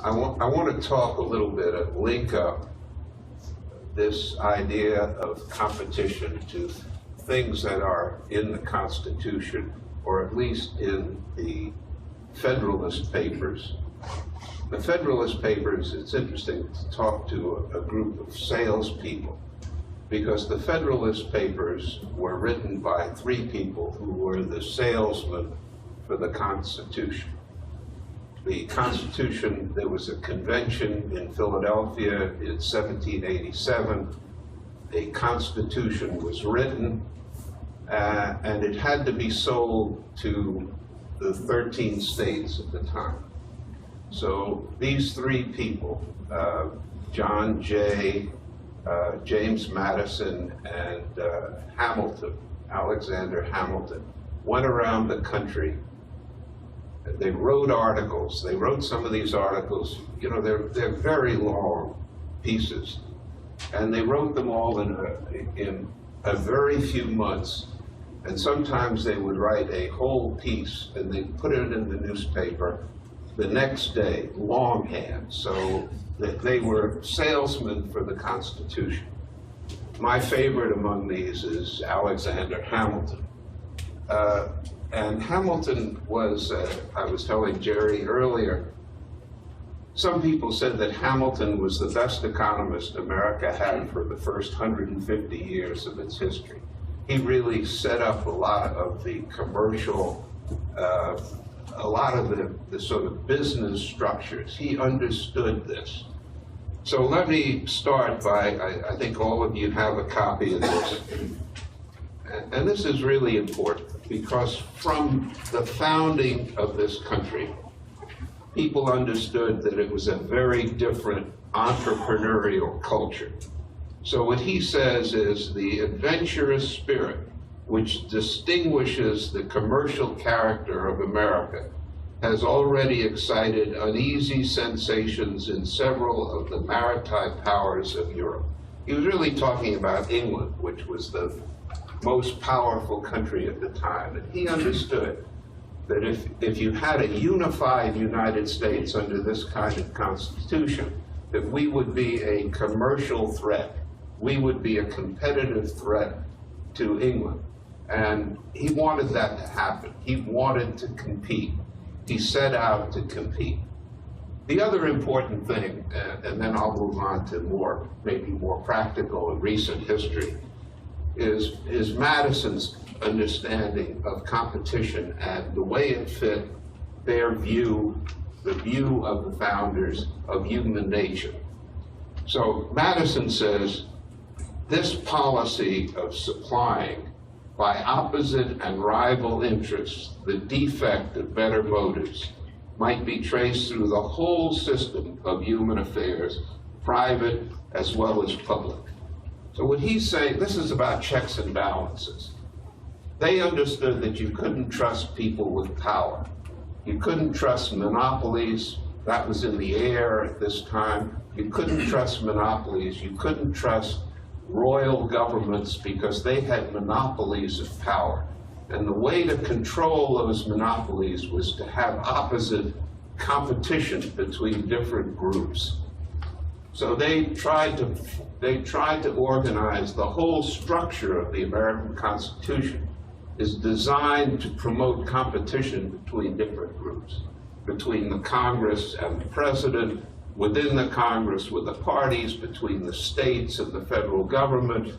I want to talk a little bit, link up this idea of competition to things that are in the Constitution, or at least in the Federalist Papers. The Federalist Papers, it's interesting to talk to a group of salespeople, because the Federalist Papers were written by three people who were the salesmen for the Constitution. The Constitution, there was a convention in Philadelphia in 1787. A Constitution was written, and it had to be sold to the 13 states at the time. So these three people, John Jay, James Madison, and Hamilton, Alexander Hamilton, went around the country. They wrote articles. They wrote some of these articles, you know, they're very long pieces. And they wrote them all in a very few months. And sometimes they would write a whole piece and they put it in the newspaper the next day, longhand. So that they were salesmen for the Constitution. My favorite among these is Alexander Hamilton. And Hamilton was, I was telling Jerry earlier, some people said that Hamilton was the best economist America had for the first 150 years of its history. He really set up a lot of the commercial, a lot of the sort of business structures. He understood this. So let me start by, I think all of you have a copy of this. And this is really important because from the founding of this country, people understood that it was a very different entrepreneurial culture. So what he says is the adventurous spirit, which distinguishes the commercial character of America, has already excited uneasy sensations in several of the maritime powers of Europe. He was really talking about England, which was the most powerful country at the time. And he understood that if you had a unified United States under this kind of constitution, that we would be a commercial threat. We would be a competitive threat to England. And he wanted that to happen. He wanted to compete. He set out to compete. The other important thing, and then I'll move on to more, maybe more practical and recent history, is Madison's understanding of competition and the way it fit their view, the view of the founders of human nature. So Madison says, this policy of supplying by opposite and rival interests the defect of better motives might be traced through the whole system of human affairs, private as well as public. So what he's saying, this is about checks and balances. They understood that you couldn't trust people with power. You couldn't trust monopolies. That was in the air at this time. You couldn't trust monopolies. You couldn't trust royal governments because they had monopolies of power. And the way to control those monopolies was to have opposite competition between different groups. So they tried to organize the whole structure of the American Constitution is designed to promote competition between different groups, between the Congress and the president, within the Congress with the parties, between the states and the federal government.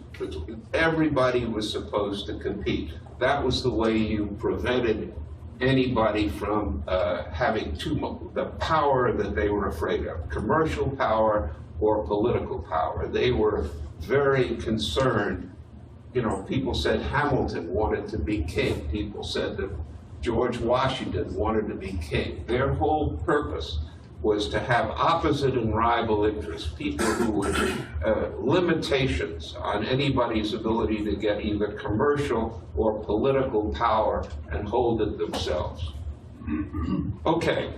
Everybody was supposed to compete. That was the way you prevented anybody from having the power that they were afraid of, commercial power or political power. They were very concerned. You know, people said Hamilton wanted to be king. People said that George Washington wanted to be king. Their whole purpose was to have opposite and rival interests, people who would limitations on anybody's ability to get either commercial or political power and hold it themselves. Okay,